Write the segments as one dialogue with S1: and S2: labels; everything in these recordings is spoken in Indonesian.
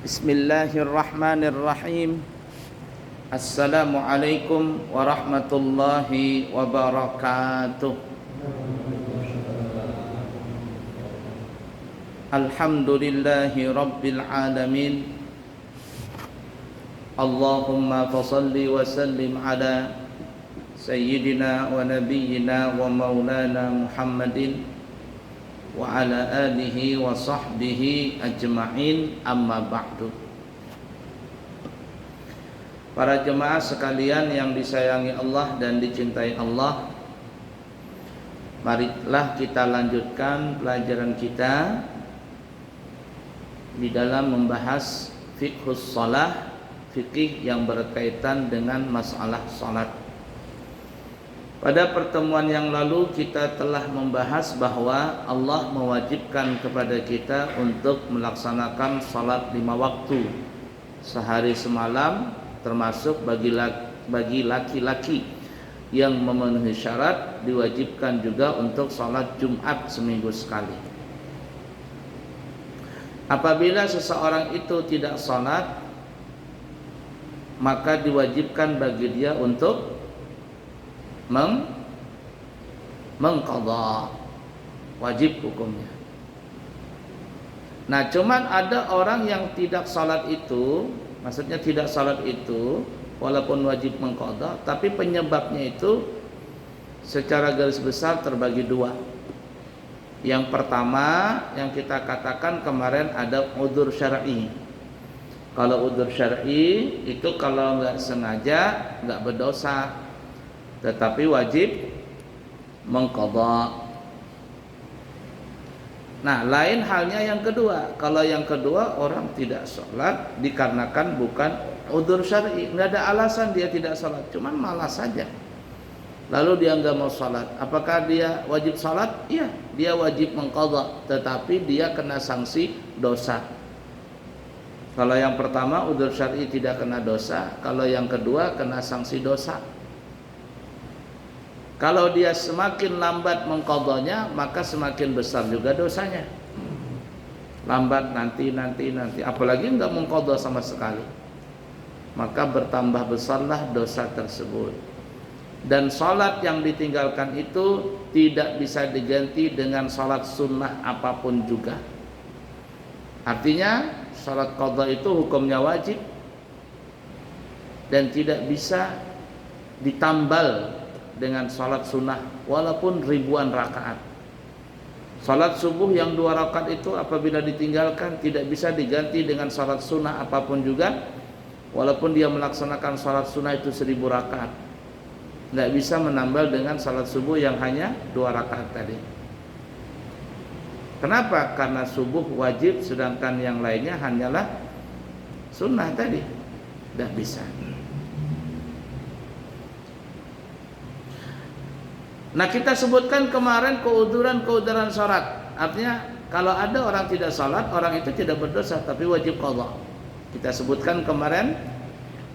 S1: Bismillahirrahmanirrahim. Assalamualaikum warahmatullahi wabarakatuh. Alhamdulillahi rabbil alamin. Allahumma fasalli wa sallim ala sayyidina wa nabiyyina wa maulana Muhammadin wa ala alihi wa sahbihi ajma'in, amma ba'du. Para jemaah sekalian yang disayangi Allah dan dicintai Allah, marilah kita lanjutkan pelajaran kita di dalam membahas fiqhus shalah, fikih yang berkaitan dengan masalah salat. Pada pertemuan yang lalu kita telah membahas bahwa Allah mewajibkan kepada kita untuk melaksanakan salat 5 waktu sehari semalam, termasuk bagi laki-laki yang memenuhi syarat diwajibkan juga untuk salat Jumat seminggu sekali. Apabila seseorang itu tidak salat, maka diwajibkan bagi dia untuk mengqadha, wajib hukumnya. Nah, cuman ada orang yang tidak salat itu, maksudnya tidak salat itu walaupun wajib mengqadha, tapi penyebabnya itu secara garis besar terbagi dua. Yang pertama yang kita katakan kemarin ada udzur syar'i. Kalau udzur syar'i itu kalau nggak sengaja nggak berdosa, tetapi wajib mengqadha. Nah, lain halnya yang kedua. Kalau yang kedua orang tidak sholat dikarenakan bukan udzur syar'i, nggak ada alasan dia tidak sholat, cuman malas saja. Lalu dia nggak mau sholat, apakah dia wajib sholat? Iya, dia wajib mengqadha, tetapi dia kena sanksi dosa. Kalau yang pertama udzur syar'i tidak kena dosa, kalau yang kedua kena sanksi dosa. Kalau dia semakin lambat mengqadhanya, maka semakin besar juga dosanya. Lambat nanti, apalagi enggak mengqadha sama sekali, maka bertambah besarlah dosa tersebut. Dan salat yang ditinggalkan itu tidak bisa diganti dengan salat sunnah apapun juga. Artinya salat qadha itu hukumnya wajib dan tidak bisa ditambal dengan salat sunnah walaupun ribuan rakaat. Salat subuh yang 2 rakaat itu apabila ditinggalkan tidak bisa diganti dengan salat sunnah apapun juga, walaupun dia melaksanakan salat sunnah itu 1000 rakaat. Tidak bisa menambal dengan salat subuh yang hanya 2 rakaat tadi. Kenapa? Karena subuh wajib sedangkan yang lainnya hanyalah sunnah tadi. Tidak bisa. Nah, kita sebutkan kemarin keuduran salat. Artinya kalau ada orang tidak salat, orang itu tidak berdosa tapi wajib qadha. Kita sebutkan kemarin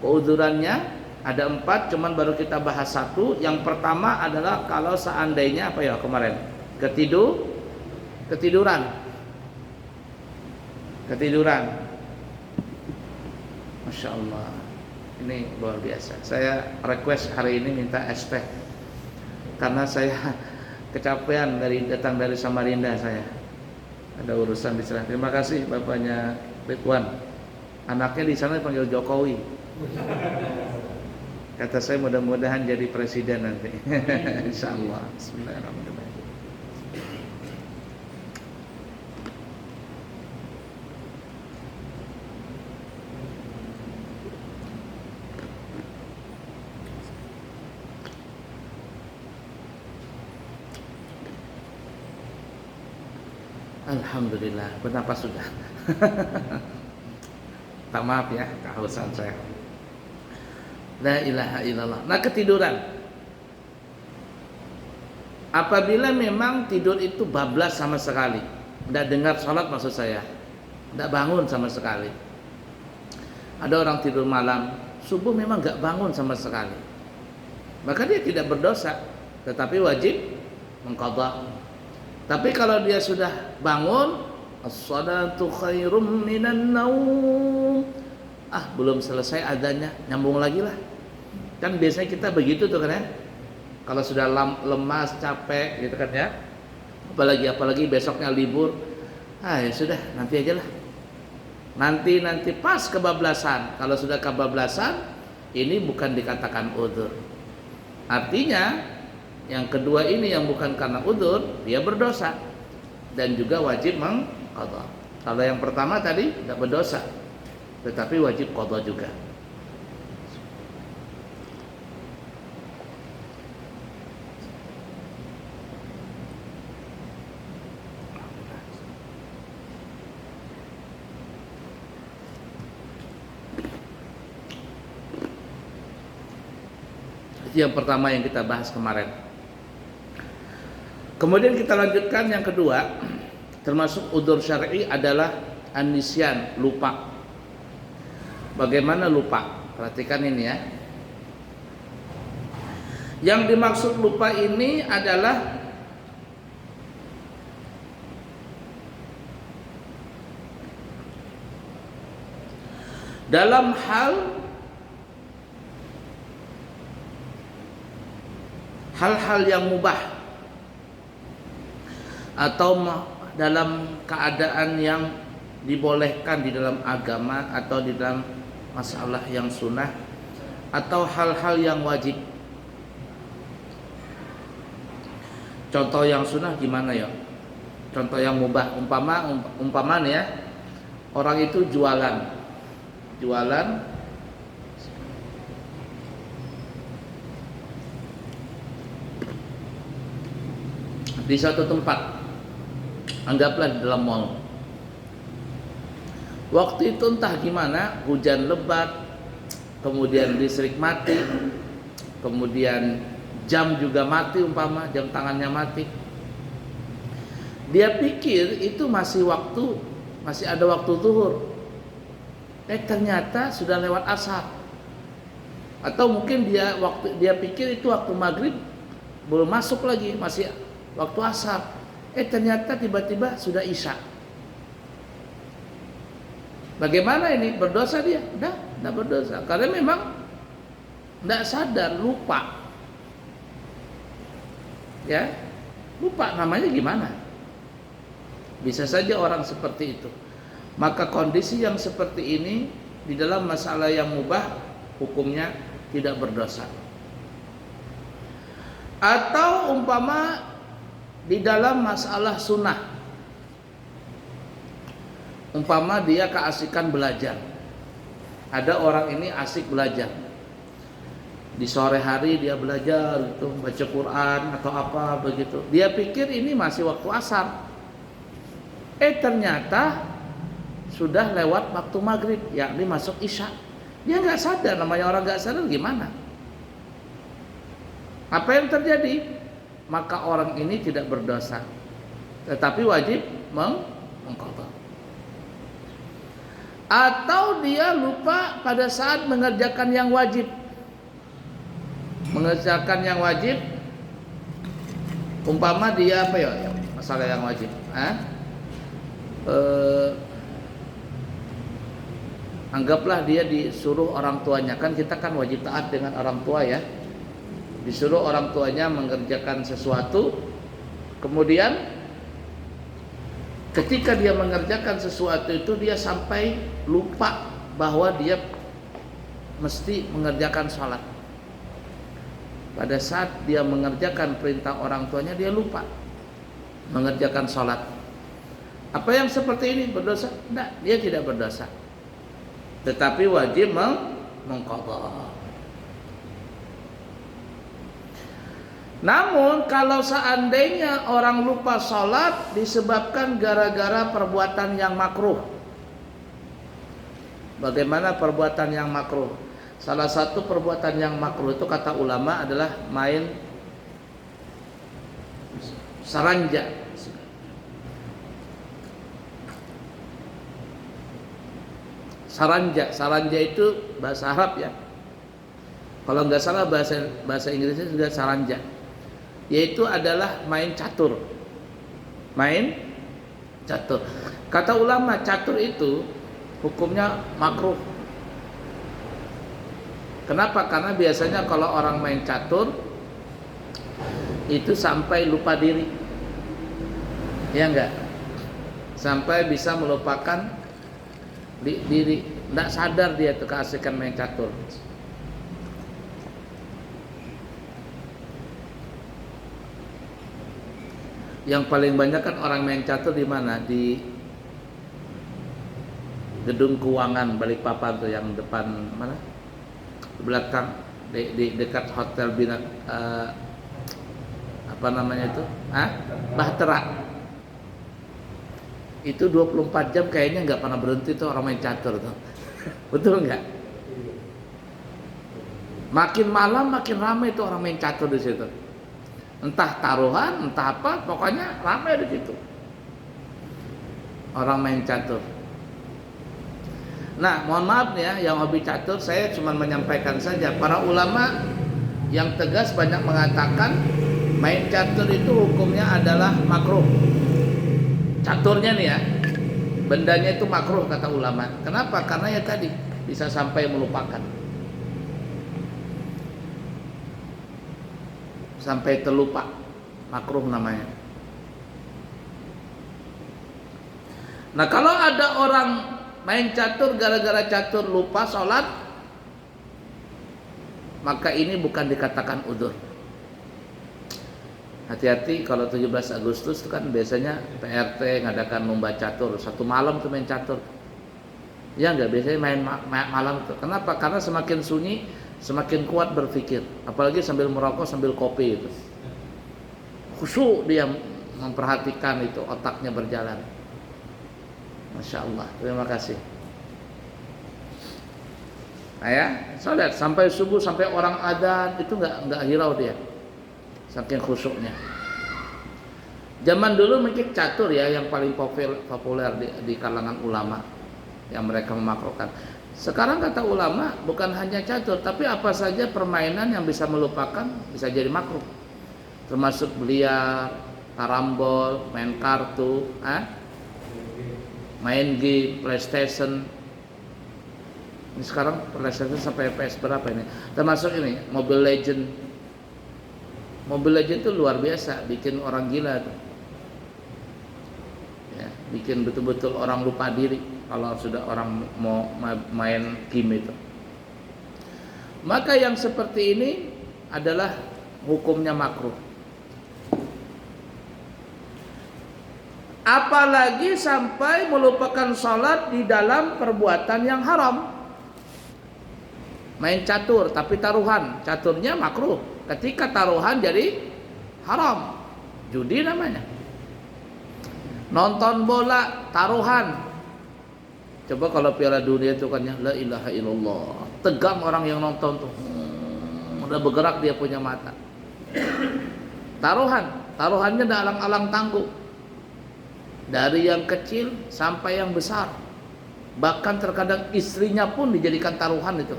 S1: keudurannya ada 4, cuman baru kita bahas 1. Yang pertama adalah kalau seandainya apa ya kemarin? Ketiduran. Masya Allah, ini luar biasa. Saya request hari ini minta es teh karena saya kecapean datang dari Samarinda. Saya ada urusan di sana. Terima kasih bapaknya Ridwan. Anaknya di sana dipanggil Jokowi. Kata saya mudah-mudahan jadi presiden nanti. Insyaallah. Bismillahirrahmanirrahim. Alhamdulillah, bernapas sudah. Tak, maaf ya, kehausan saya. La ilaha illallah. Nah, ketiduran. Apabila memang tidur itu bablas sama sekali, tidak dengar salat maksud saya, tidak bangun sama sekali. Ada orang tidur malam, subuh memang nggak bangun sama sekali, maka dia tidak berdosa, tetapi wajib mengqadha. Tapi kalau dia sudah bangun, As-salatu khairum minan naum. Belum selesai adanya, nyambung lagi lah. Kan biasanya kita begitu tuh kan ya. Kalau sudah lemas, capek gitu kan ya. Apalagi besoknya libur. Ya sudah, nanti aja lah. Nanti pas kebablasan. Kalau sudah kebablasan, ini bukan dikatakan udzur. Artinya yang kedua ini yang bukan karena udzur, dia berdosa dan juga wajib mengqadha. Kalau yang pertama tadi tidak berdosa, tetapi wajib qadha juga. Itu yang pertama yang kita bahas kemarin. Kemudian kita lanjutkan yang kedua, termasuk udzur syar'i adalah an-nisyan, lupa. Bagaimana lupa? Perhatikan ini ya. Yang dimaksud lupa ini adalah dalam hal-hal yang mubah atau dalam keadaan yang dibolehkan di dalam agama atau di dalam masalah yang sunnah atau hal-hal yang wajib. Contoh yang sunnah gimana ya? Contoh yang mubah, umpama nih ya, orang itu jualan di suatu tempat. Anggaplah di dalam mall. Waktu itu entah gimana, hujan lebat, kemudian listrik mati, kemudian jam juga mati, umpama jam tangannya mati. Dia pikir itu masih ada waktu zuhur. Ternyata sudah lewat asar. Atau mungkin dia pikir itu waktu maghrib belum masuk lagi, masih waktu asar. Ternyata tiba-tiba sudah isya. Bagaimana ini? Berdosa dia? Tidak berdosa. Karena memang tidak sadar, lupa. Ya, lupa namanya gimana? Bisa saja orang seperti itu. Maka kondisi yang seperti ini di dalam masalah yang mubah, hukumnya tidak berdosa. Atau umpama di dalam masalah sunnah, umpama dia keasikan belajar. Ada orang ini asik belajar, di sore hari dia belajar gitu, baca Quran atau apa begitu. Dia pikir ini masih waktu asar. Ternyata sudah lewat waktu maghrib, yakni masuk isya. Dia nggak sadar, namanya orang nggak sadar gimana? Apa yang terjadi? Maka orang ini tidak berdosa, tetapi wajib mengqadha. Atau dia lupa pada saat mengerjakan yang wajib. Mengerjakan yang wajib, umpama dia apa ya? Masalah yang wajib. Anggaplah dia disuruh orang tuanya, kan kita kan wajib taat dengan orang tua ya. Disuruh orang tuanya mengerjakan sesuatu, kemudian ketika dia mengerjakan sesuatu itu dia sampai lupa bahwa dia mesti mengerjakan sholat. Pada saat dia mengerjakan perintah orang tuanya, dia lupa mengerjakan sholat. Apa yang seperti ini berdosa? Tidak, dia tidak berdosa, tetapi wajib mengqadha. Namun kalau seandainya orang lupa sholat disebabkan gara-gara perbuatan yang makruh. Bagaimana perbuatan yang makruh? Salah satu perbuatan yang makruh itu kata ulama adalah main saranja. Saranja itu bahasa Arab ya. Kalau nggak salah bahasa Inggrisnya juga saranja. Yaitu adalah main catur. Kata ulama, catur itu hukumnya makruh. Kenapa? Karena biasanya kalau orang main catur itu sampai lupa diri, ya enggak? Sampai bisa melupakan diri, enggak sadar dia tuh keasikan main catur. Yang paling banyak kan orang main catur di mana? Di gedung keuangan Balikpapan tuh, yang depan mana? Belakang di dekat hotel Bina, apa namanya itu? Bahtera. Itu 24 jam kayaknya nggak pernah berhenti tuh orang main catur tuh. Betul nggak? Makin malam makin ramai tuh orang main catur di situ. Entah taruhan, entah apa, pokoknya ramai di situ. Orang main catur. Nah, mohon maaf nih ya, yang hobi catur, saya cuma menyampaikan saja. Para ulama yang tegas banyak mengatakan main catur itu hukumnya adalah makruh. Caturnya nih ya, bendanya itu makruh kata ulama. Kenapa? Karena ya tadi bisa sampai melupakan, sampai terlupa, makruh namanya. Nah, kalau ada orang main catur gara-gara catur lupa sholat, maka ini bukan dikatakan udzur. Hati-hati kalau 17 Agustus itu kan biasanya PRT ngadakan lomba catur, satu malam tuh main catur. Ya enggak, biasanya main malam tuh. Kenapa? Karena semakin sunyi semakin kuat berpikir, apalagi sambil merokok sambil kopi itu. Khusyuk dia memperhatikan itu, otaknya berjalan. Masya Allah, terima kasih. Nah ya, salat sampai subuh, sampai orang adzan itu nggak hirau dia, saking khusyuknya. Zaman dulu mungkin catur ya yang paling populer di kalangan ulama yang mereka memakruhkan. Sekarang kata ulama bukan hanya catur, tapi apa saja permainan yang bisa melupakan bisa jadi makruh, termasuk biliar, karambol, main kartu, main game, PlayStation. Ini sekarang PlayStation sampai PS berapa ini? Termasuk ini Mobile Legend. Mobile Legend itu luar biasa, bikin orang gila tuh. Ya, bikin betul-betul orang lupa diri kalau sudah orang mau main game itu. Maka yang seperti ini adalah hukumnya makruh. Apalagi sampai melupakan sholat di dalam perbuatan yang haram. Main catur tapi taruhan, caturnya makruh. Ketika taruhan jadi haram, judi namanya. Nonton bola taruhan. Coba kalau Piala Dunia itu kan ya, la ilaha illallah, tegang orang yang nonton tuh, udah bergerak dia punya mata. Taruhannya ada alang-alang tangguh, dari yang kecil sampai yang besar. Bahkan terkadang istrinya pun dijadikan taruhan itu.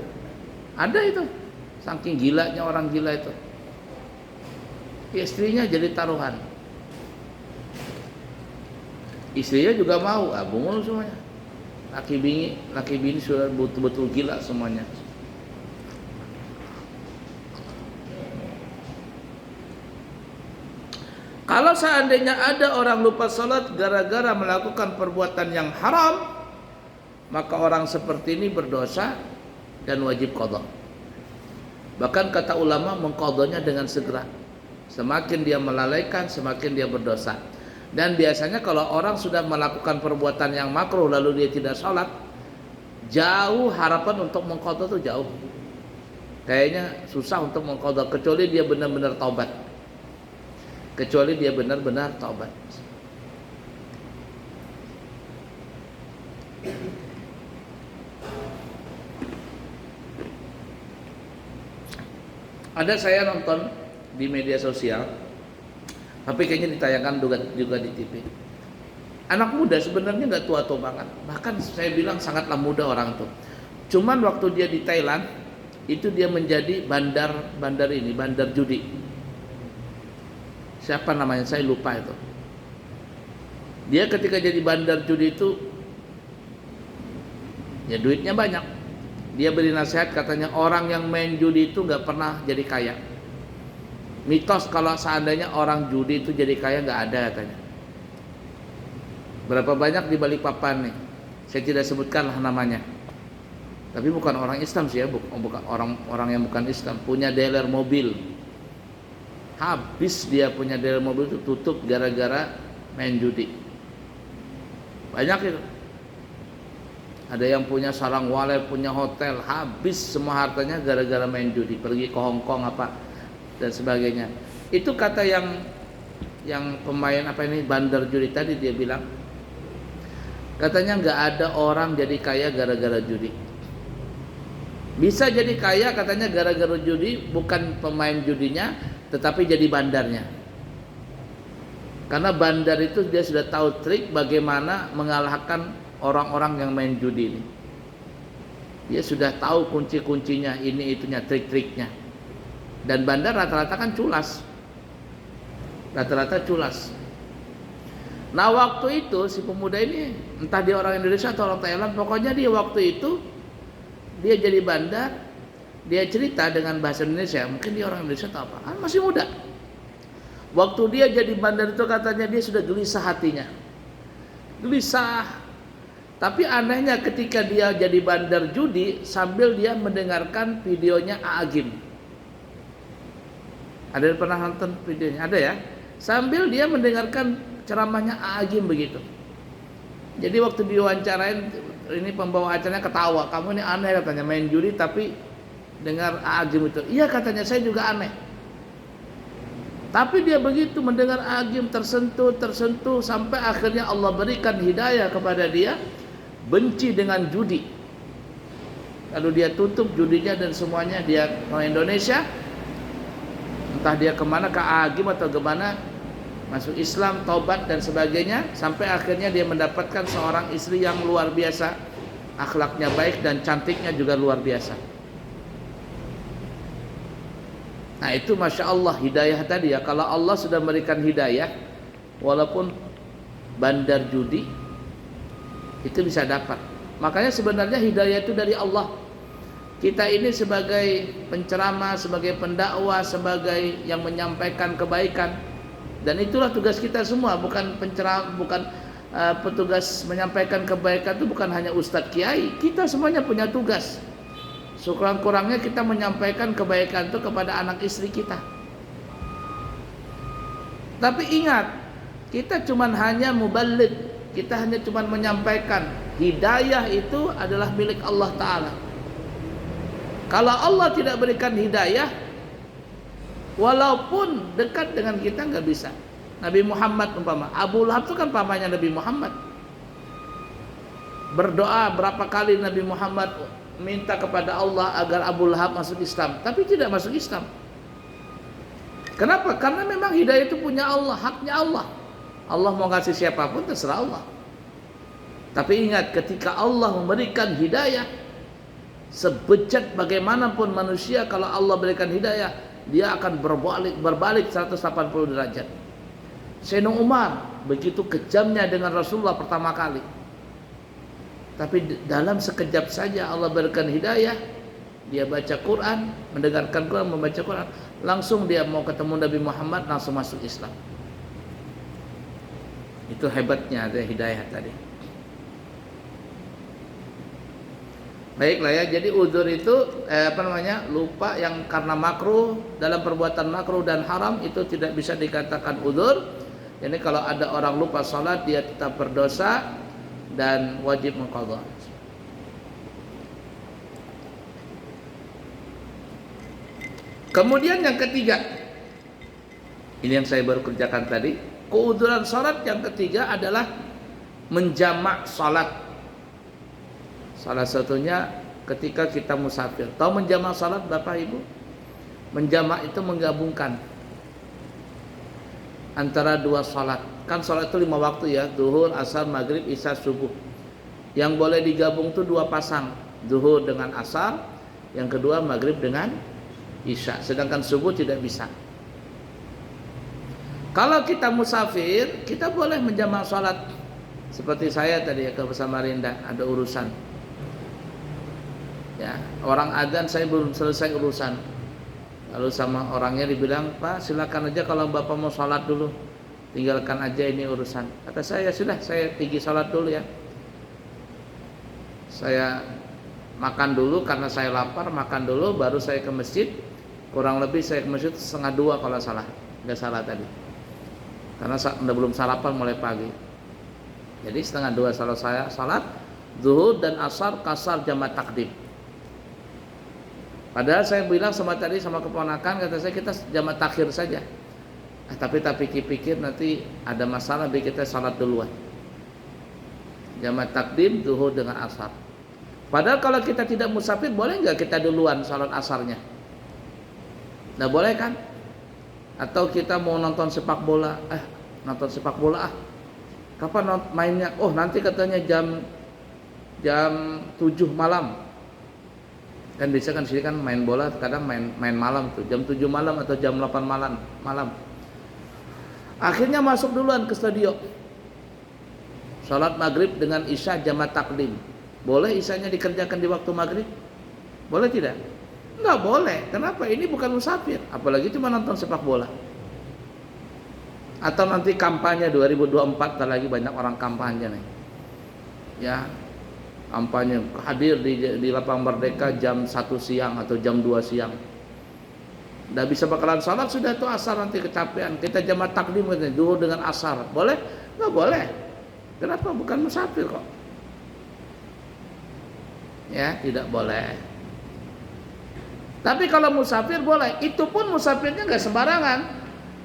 S1: Ada itu, saking gilanya orang gila itu, istrinya jadi taruhan. Istrinya juga mau, bungul semuanya. Laki bini sudah betul-betul gila semuanya. Kalau seandainya ada orang lupa salat gara-gara melakukan perbuatan yang haram, maka orang seperti ini berdosa dan wajib qadha. Bahkan kata ulama mengqadhanya dengan segera. Semakin dia melalaikan, semakin dia berdosa. Dan biasanya kalau orang sudah melakukan perbuatan yang makruh lalu dia tidak sholat, jauh harapan untuk mengqadha itu jauh. Kayaknya susah untuk mengqadha kecuali dia benar-benar taubat. Kecuali dia benar-benar taubat. Ada saya nonton di media sosial, tapi kayaknya ditayangkan juga di TV. Anak muda sebenarnya nggak tua-tua banget, bahkan saya bilang sangatlah muda orang tuh. Cuman waktu dia di Thailand, itu dia menjadi bandar judi. Siapa namanya? Saya lupa itu. Dia ketika jadi bandar judi itu ya duitnya banyak. Dia beri nasihat, katanya orang yang main judi itu nggak pernah jadi kaya. Mitos kalau seandainya orang judi itu jadi kaya nggak ada katanya. Berapa banyak di Balikpapan nih, saya tidak sebutkanlah namanya. Tapi bukan orang Islam sih ya, bukan orang yang bukan Islam, punya dealer mobil. Habis dia punya dealer mobil itu tutup gara-gara main judi. Banyak itu. Ada yang punya sarang walai, punya hotel, habis semua hartanya gara-gara main judi, pergi ke Hong Kong apa dan sebagainya. Itu kata yang pemain apa ini bandar judi tadi, dia bilang katanya nggak ada orang jadi kaya gara-gara judi. Bisa jadi kaya katanya gara-gara judi, bukan pemain judinya tetapi jadi bandarnya. Karena bandar itu dia sudah tahu trik bagaimana mengalahkan orang-orang yang main judi ini. Dia sudah tahu kunci-kuncinya, ini itunya, trik-triknya. Dan bandar rata-rata kan culas. Rata-rata culas. Nah waktu itu si pemuda ini, entah dia orang Indonesia atau orang Thailand, pokoknya dia waktu itu dia jadi bandar, dia cerita dengan bahasa Indonesia, mungkin dia orang Indonesia atau apa, kan masih muda. Waktu dia jadi bandar itu katanya dia sudah gelisah hatinya, gelisah. Tapi anehnya ketika dia jadi bandar judi, sambil dia mendengarkan videonya Aagim. Ada yang pernah nonton videonya? Ada ya? Sambil dia mendengarkan ceramahnya Aagim begitu. Jadi waktu diwawancarain, ini pembawa acaranya ketawa, kamu ini aneh katanya, main judi tapi dengar Aagim itu. Iya katanya, saya juga aneh. Tapi dia begitu mendengar Aagim tersentuh sampai akhirnya Allah berikan hidayah kepada dia, benci dengan judi. Lalu dia tutup judinya dan semuanya, dia ke Indonesia, entah dia kemana, ke Aagim atau kemana, masuk Islam, taubat dan sebagainya, sampai akhirnya dia mendapatkan seorang istri yang luar biasa, akhlaknya baik dan cantiknya juga luar biasa. Nah itu Masya Allah hidayah tadi ya. Kalau Allah sudah memberikan hidayah, walaupun bandar judi, itu bisa dapat. Makanya sebenarnya hidayah itu dari Allah. Kita ini sebagai penceramah, sebagai pendakwah, sebagai yang menyampaikan kebaikan, dan itulah tugas kita semua. Bukan penceramah, bukan petugas menyampaikan kebaikan itu bukan hanya ustadz kiai. Kita semuanya punya tugas. Sekurang-kurangnya kita menyampaikan kebaikan itu kepada anak istri kita. Tapi ingat, kita cuma hanya muballigh, kita hanya cuma menyampaikan. Hidayah itu adalah milik Allah Ta'ala. Kalau Allah tidak berikan hidayah, walaupun dekat dengan kita nggak bisa. Nabi Muhammad umpama, Abu Lahab itu kan pamannya Nabi Muhammad. Berdoa berapa kali Nabi Muhammad minta kepada Allah agar Abu Lahab masuk Islam, tapi tidak masuk Islam. Kenapa? Karena memang hidayah itu punya Allah, haknya Allah. Allah mau kasih siapapun terserah Allah. Tapi ingat, ketika Allah memberikan hidayah, sebejat bagaimanapun manusia, kalau Allah berikan hidayah, dia akan berbalik 180 derajat. Sayyidina Umar begitu kejamnya dengan Rasulullah pertama kali, tapi dalam sekejap saja Allah berikan hidayah. Dia baca Quran, mendengarkan Quran, membaca Quran, langsung dia mau ketemu Nabi Muhammad, langsung masuk Islam. Itu hebatnya ada hidayah tadi. Baiklah ya, jadi uzur itu lupa yang karena makruh, dalam perbuatan makruh dan haram itu tidak bisa dikatakan uzur. Jadi kalau ada orang lupa salat, dia tetap berdosa dan wajib mengqadha. Kemudian yang ketiga, ini yang saya baru kerjakan tadi, keuzuran salat yang ketiga adalah menjamak salat. Salah satunya ketika kita musafir. Tahu menjamak salat Bapak Ibu? Menjamak itu menggabungkan antara dua salat. Kan salat itu 5 waktu ya, zuhur, asar, maghrib, isya, subuh. Yang boleh digabung itu 2 pasang, zuhur dengan asar, yang kedua maghrib dengan isya. Sedangkan subuh tidak bisa. Kalau kita musafir, kita boleh menjamak salat Seperti saya tadi ya ke Samarinda ada urusan. Ya, orang adzan saya belum selesai urusan. Lalu sama orangnya dibilang, "Pak, silakan aja kalau Bapak mau sholat dulu. Tinggalkan aja ini urusan." Kata saya, "Sudah, saya pergi sholat dulu ya." Saya makan dulu karena saya lapar, makan dulu baru saya ke masjid. Kurang lebih saya ke masjid 1:30 kalau salah. Enggak salah tadi. Karena belum sarapan mulai pagi. Jadi 1:30 kalau saya salat zuhur dan asar kasar jamaah takdim. Padahal saya bilang sama tadi sama keponakan, kata saya kita jamaah takhir saja. Tapi tak pikir-pikir nanti ada masalah, biar kita salat duluan. Jamaah takdim zuhur dengan asar. Padahal kalau kita tidak musafir, boleh nggak kita duluan salat asarnya? Nggak boleh kan? Atau kita mau nonton sepak bola, nonton sepak bola kapan mainnya? Oh nanti katanya jam 7 malam. Kan bisa kan sini kan main bola kadang main malam tuh, jam 7 malam atau jam 8 malam. Akhirnya masuk duluan ke studio. Salat maghrib dengan isya jamaah takdim. Boleh isyanya dikerjakan di waktu maghrib? Boleh tidak? Enggak boleh. Kenapa? Ini bukan musafir. Apalagi cuma nonton sepak bola. Atau nanti kampanye 2024, lagi banyak orang kampanye nih. Ya, kampanye hadir di lapangan Merdeka jam 1 siang atau jam 2 siang. Udah bisa bakalan salat sudah tuh asar nanti kecapean. Kita jamaah takdim dulu dengan asar. Boleh? Enggak boleh. Kenapa? Bukan musafir kok. Ya, tidak boleh. Tapi kalau musafir boleh. Itu pun musafirnya nggak sembarangan.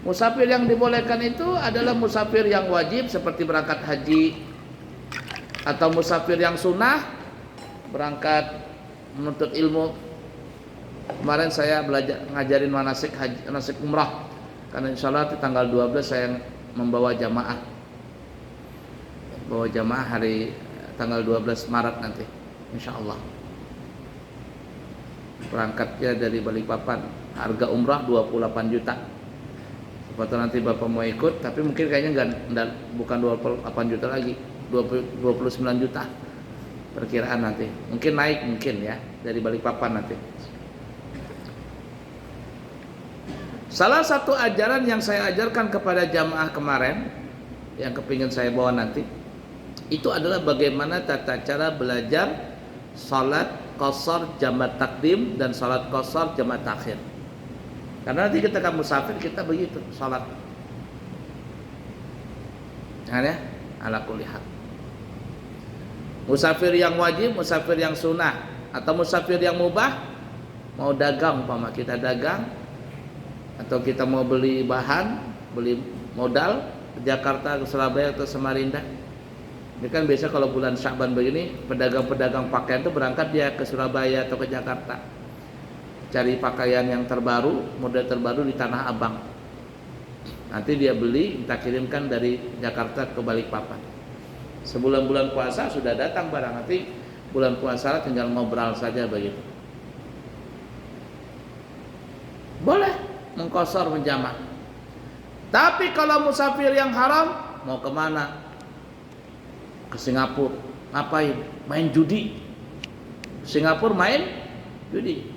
S1: Musafir yang dibolehkan itu adalah musafir yang wajib seperti berangkat haji, atau musafir yang sunnah berangkat menuntut ilmu. Kemarin saya belajar ngajarin manasik haji, manasik umrah. Karena insya Allah di tanggal 12 saya membawa jamaah. Bawa jamaah hari tanggal 12 Maret nanti. Insya Allah. Berangkatnya dari Balikpapan, harga umrah 28 juta. Seperti nanti Bapak mau ikut, tapi mungkin kayaknya bukan 28 juta lagi, 29 juta perkiraan nanti. Mungkin naik mungkin ya dari Balikpapan nanti. Salah satu ajaran yang saya ajarkan kepada jamaah kemarin, yang kepingin saya bawa nanti, itu adalah bagaimana tata cara belajar salat qashar jamaah takdim dan salat qashar jamaah takhir. Karena nanti ketika musafir kita begitu salat. Nah ya, ala kulli hal. Musafir yang wajib, musafir yang sunnah, atau musafir yang mubah, mau dagang umpama kita dagang, atau kita mau beli bahan, beli modal ke Jakarta, ke Surabaya atau Samarinda. Ini kan biasa kalau bulan Sya'ban begini, pedagang-pedagang pakaian itu berangkat dia ke Surabaya atau ke Jakarta. Cari pakaian yang terbaru, model terbaru di Tanah Abang. Nanti dia beli, kita kirimkan dari Jakarta ke Balikpapan. Sebulan-bulan puasa sudah datang barang, nanti bulan puasa tinggal ngobrol saja begitu. Boleh mengqashar menjamak. Tapi kalau musafir yang haram, mau kemana? Ke Singapura, ngapain? Main judi. Singapura main judi.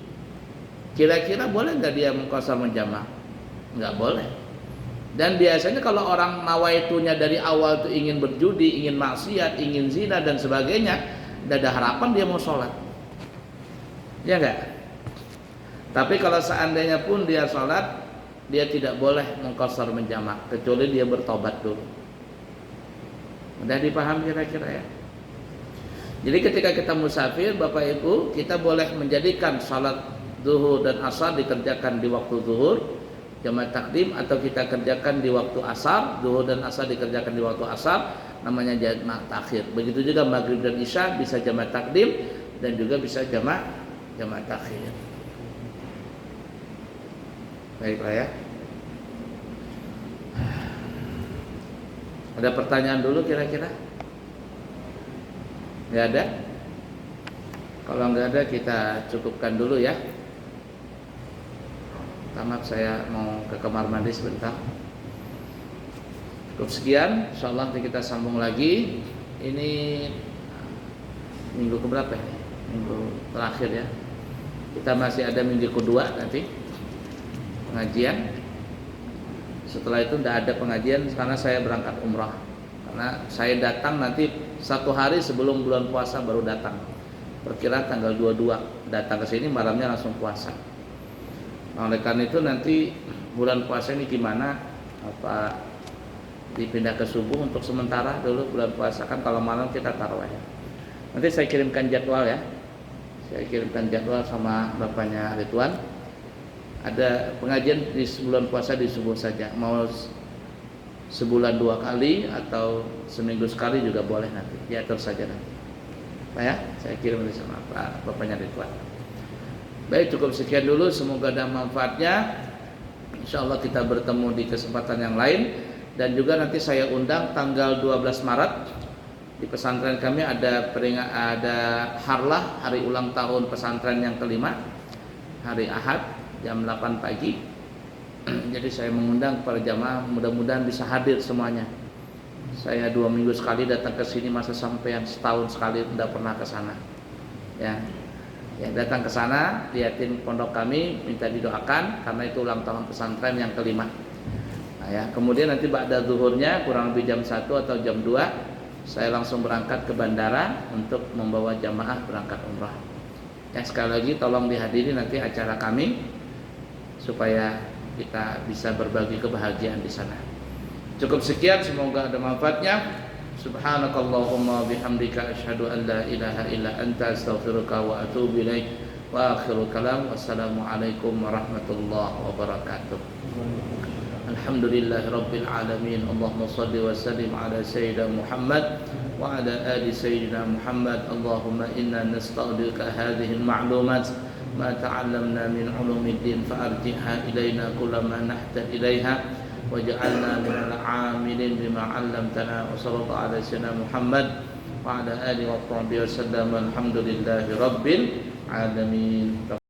S1: Kira-kira boleh nggak dia mengqashar menjamak? Nggak boleh. Dan biasanya kalau orang nawaitunya dari awal tuh ingin berjudi, ingin maksiat, ingin zina dan sebagainya, tidak ada harapan dia mau sholat. Ya nggak? Tapi kalau seandainya pun dia sholat, dia tidak boleh mengqashar menjamak kecuali dia bertobat dulu. Mudah dipahami kira-kira ya. Jadi ketika kita musafir, Bapak Ibu, kita boleh menjadikan salat zuhur dan asar dikerjakan di waktu zuhur jamaah takdim, atau kita kerjakan di waktu asar, zuhur dan asar dikerjakan di waktu asar, namanya jamaah takhir. Begitu juga maghrib dan isya bisa jamaah takdim dan juga bisa jamaah takhir. Baiklah ya. Ada pertanyaan dulu kira-kira? Nggak ada? Kalau nggak ada kita cukupkan dulu ya. Tamat, saya mau ke kamar mandi sebentar. Cukup sekian, insyaallah nanti kita sambung lagi. Ini minggu keberapa ya? Minggu terakhir ya. Kita masih ada minggu kedua nanti pengajian. Setelah itu tidak ada pengajian karena saya berangkat umrah. Karena saya datang nanti 1 hari sebelum bulan puasa baru datang. Perkiraan tanggal 22 datang ke sini, malamnya langsung puasa. Nah, oleh karena itu nanti bulan puasa ini gimana? Apa dipindah ke subuh untuk sementara dulu bulan puasa, kan kalau malam kita tarawih ya. Nanti saya kirimkan jadwal ya. Saya kirimkan jadwal sama bapaknya Ridwan. Ada pengajian di bulan puasa di subuh saja. Mau sebulan 2 kali atau seminggu sekali juga boleh nanti. Diatur saja nanti. Pak ya, saya kirim sama bapaknya Ridwan. Baik, cukup sekian dulu. Semoga ada manfaatnya. Insya Allah kita bertemu di kesempatan yang lain. Dan juga nanti saya undang tanggal 12 Maret di pesantren kami ada harlah hari ulang tahun pesantren yang kelima, hari Ahad jam 8 pagi. Jadi saya mengundang para jamaah, mudah-mudahan bisa hadir semuanya. Saya 2 minggu sekali datang ke sini, masa sampean setahun sekali tidak pernah ke sana. Ya, datang ke sana, lihatin pondok kami, minta didoakan karena itu ulang tahun pesantren yang kelima. Nah, ya, kemudian nanti ba'da zuhurnya kurang lebih jam 1 atau jam 2 saya langsung berangkat ke bandara untuk membawa jamaah berangkat umrah. Ya, sekali lagi tolong dihadiri nanti acara kami supaya kita bisa berbagi kebahagiaan di sana. Cukup sekian, semoga ada manfaatnya. Subhanakallahumma bihamdika asyhadu an la ilaha illa anta astaghfiruka wa atubu ilaik. Wa akhiru kalam, wassalamualaikum warahmatullahi wabarakatuh. Alhamdulillahi Rabbil Alamin. Allahumma salli wa sallim ala Sayyidina Muhammad wa ala ali Sayyidina Muhammad. Allahumma inna nasta'udika hadhihi al-ma'lumat ma ta'allamna min ulumiddin fa'arji'ha ilayna kullama nahtaj ilayha waj'alna minal 'amilin bima 'allamtana wa sallallahu ala Sayyidina Muhammad wa ala alihi wa sahbihi wa sallam. Alhamdulillahi Rabbil Alamin.